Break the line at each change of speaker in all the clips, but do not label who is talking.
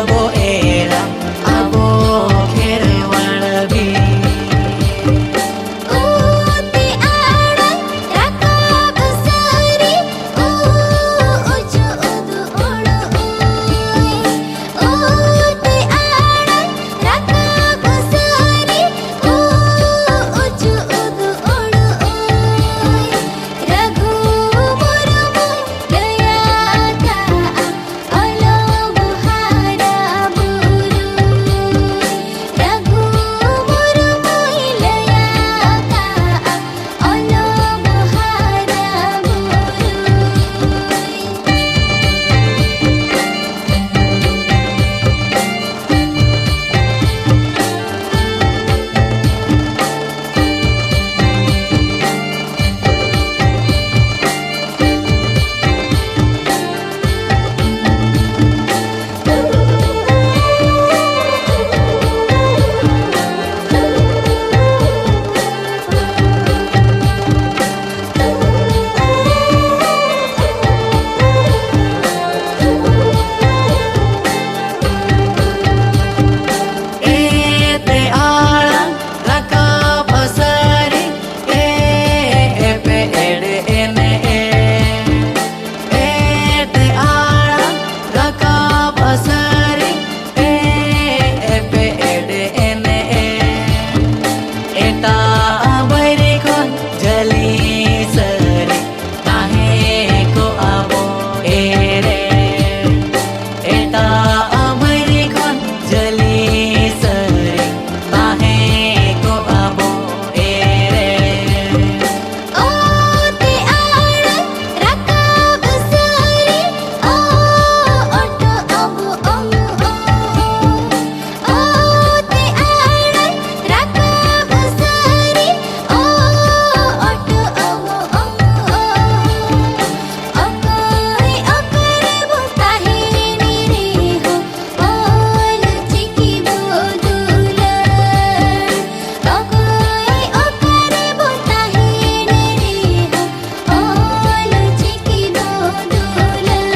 abo era abo kherwal bi
Uti aran rakab sari uju udu udu Uti aran rakab sari uju udu udu Raghu murmu layata alo buhara buru Raghu murmu layata alo buhara buru
ete alang rakab sari epe ede ene ete alang rakab sari epe ede ene eta abari kon jali sari tahe ko abo ere eta abari kon jali sari tahe ko abo ere
Uti aran rakab sari oto abu Uti aran rakab sari oto abu Akai akare butahi niriho ol chiki bodulan Akai akare butahi niriho ol chiki bodulan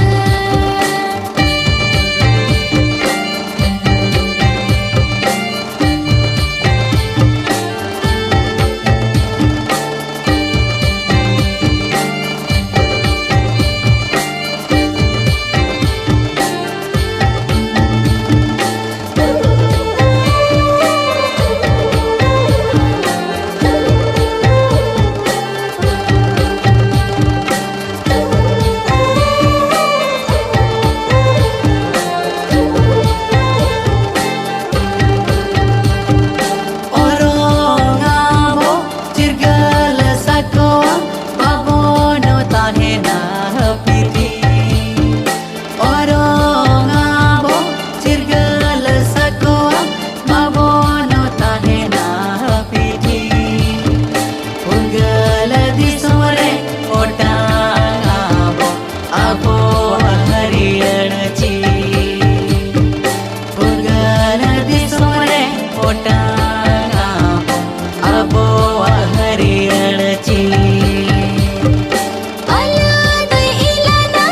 Orang abo cirgal sakoa babono tahena piti Orang abo cirgal sakoa babono tahena piti Unggal di sore otang abo hariyan chi Unggal di sore otang abo hariyan chi
Alada ilana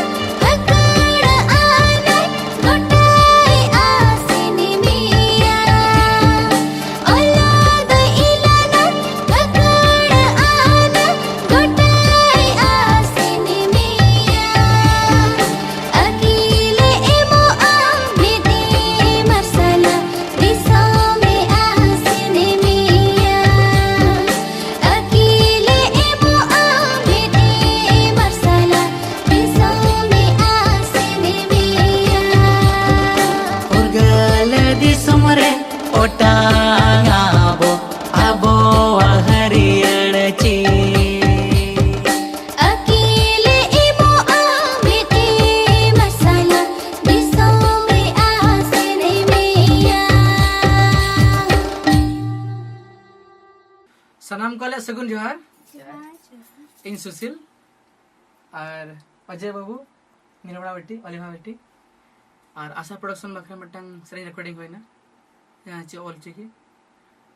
akada ana gotai asini miya Alada ilana akada ana gotai asini miya Akile emo amiti marsala risome asini miya Akile emo amiti marsala risome asini miya
Unggal di sore otang abo hariyan chi
Akile emo amiti marsala risome asini miya
सनाम college सगुन जोहार इन सुशील और अजय बाबू निर्मला बेटी अलिभा बेटी और आशा production बखरा मिट्टन सेरें recording होइना यहाँ चे all चिकी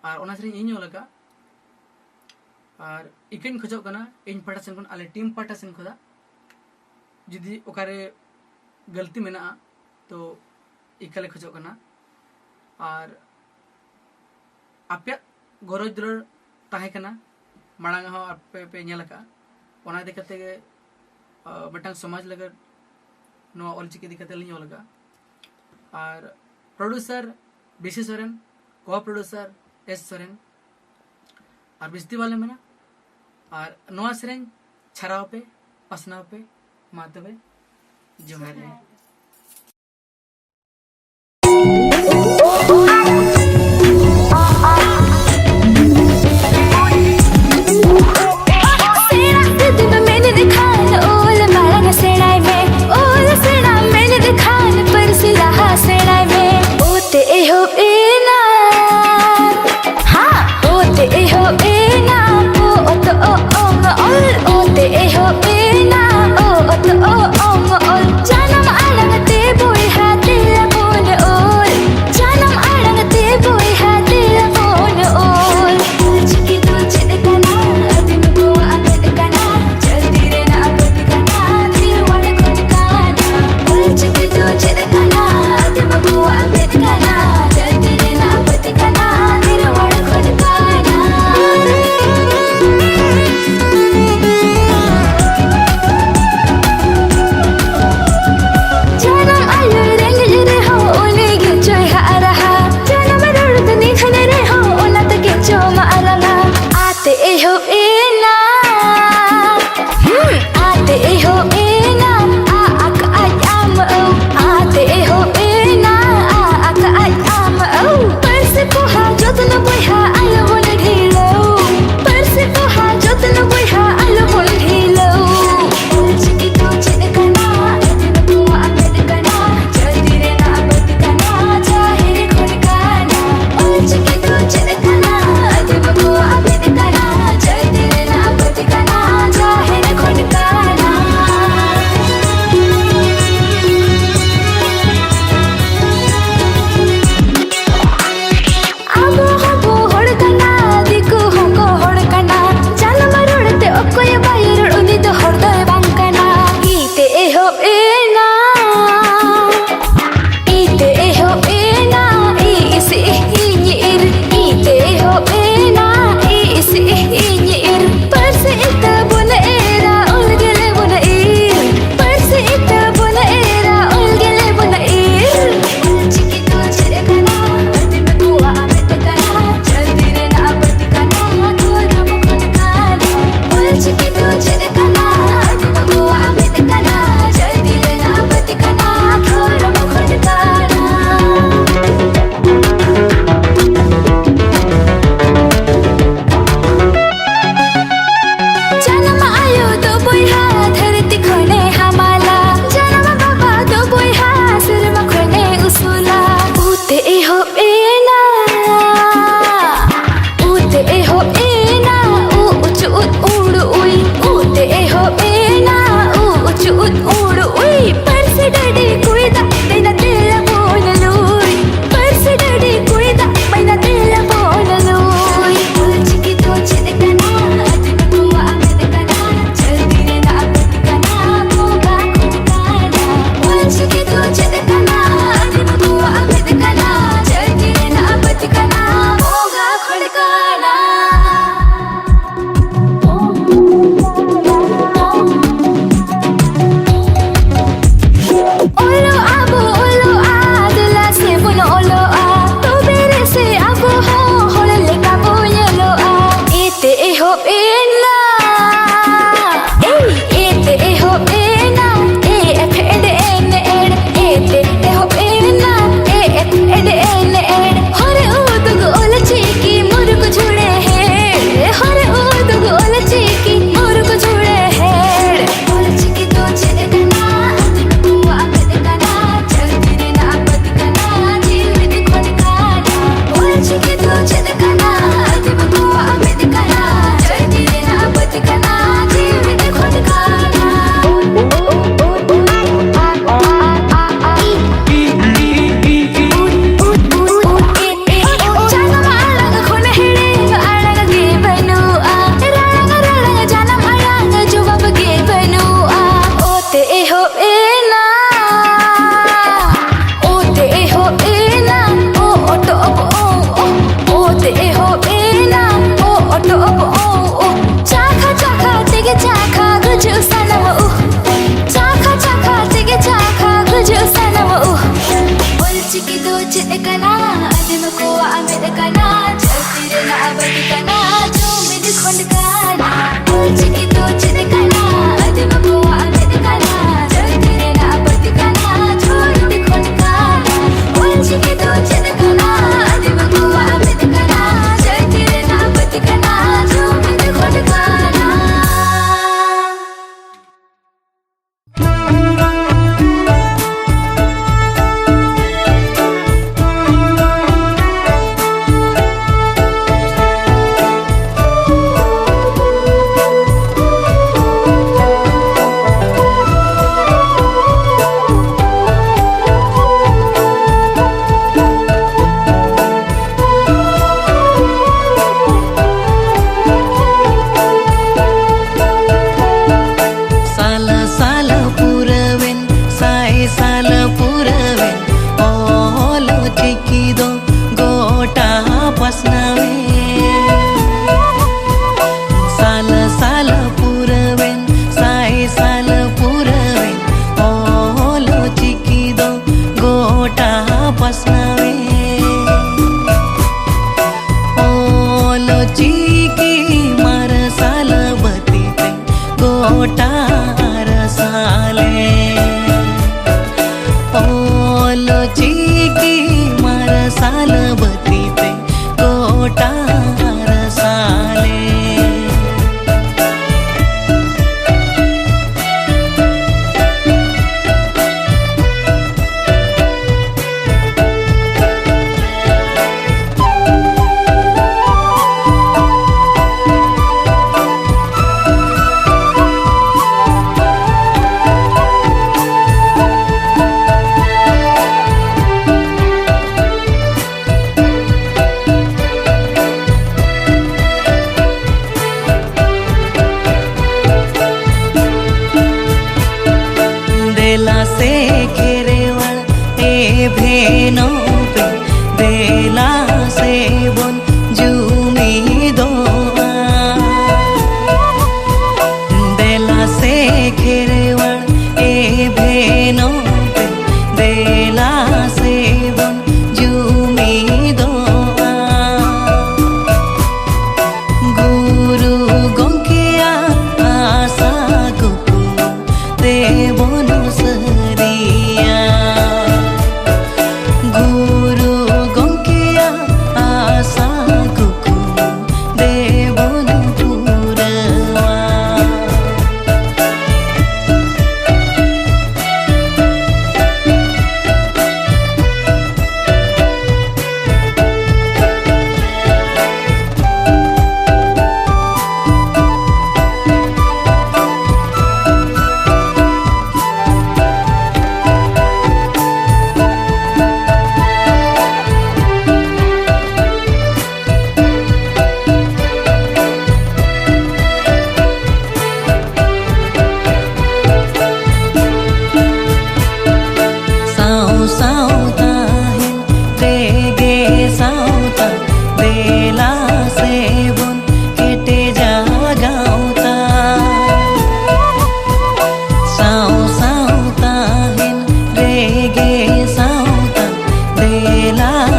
और ओना सेरें इन ओलका और इकन खोजो कना इन पाटा सेन खन आले टीम पाटा सेन खोदा जुदी ओकारे गलती मेना तो इकले खोजो कना और आपे गरज दुलर ताहे कना मांग हो आपे पे नेलका ओना दिकते मटांग समाज लगा नो ऑलचिकी दिकते लियो लगा और प्रोड्यूसर बीसी सोरेन को प्रोड्यूसर एस सोरेन और बिस्ती वाले में ना और नवा सेरेंग छराव पे पसनाव पे मातबे जोहार है
जानम चितकना अदम को आमिद कना चलती ना अबद कना जो मिद खुंड काना चिकी तो चितकना अदम को आमिद कना चलती ना अबद कना जो मिद खुंड काना चिकी तो चितकना अदम को आमिद कना चलती ना अबद कना जो मिद खुंड काना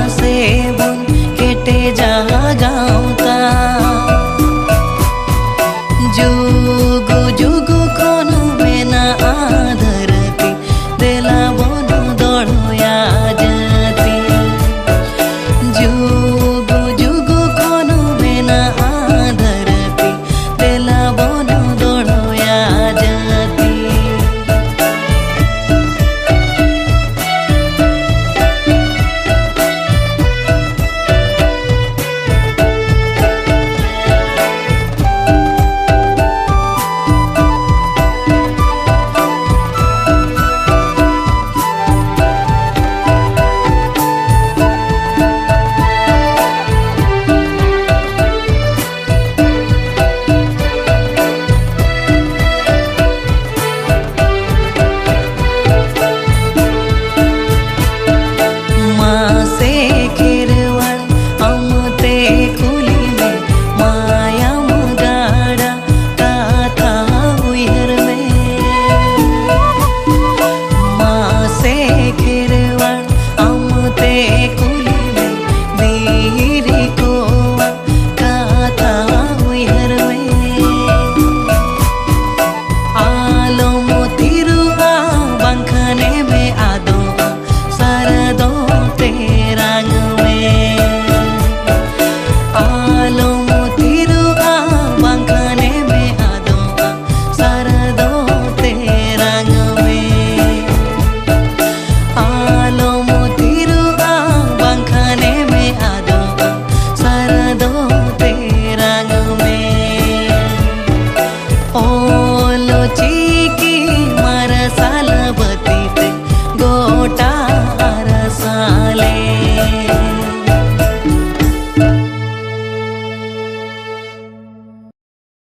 से बुन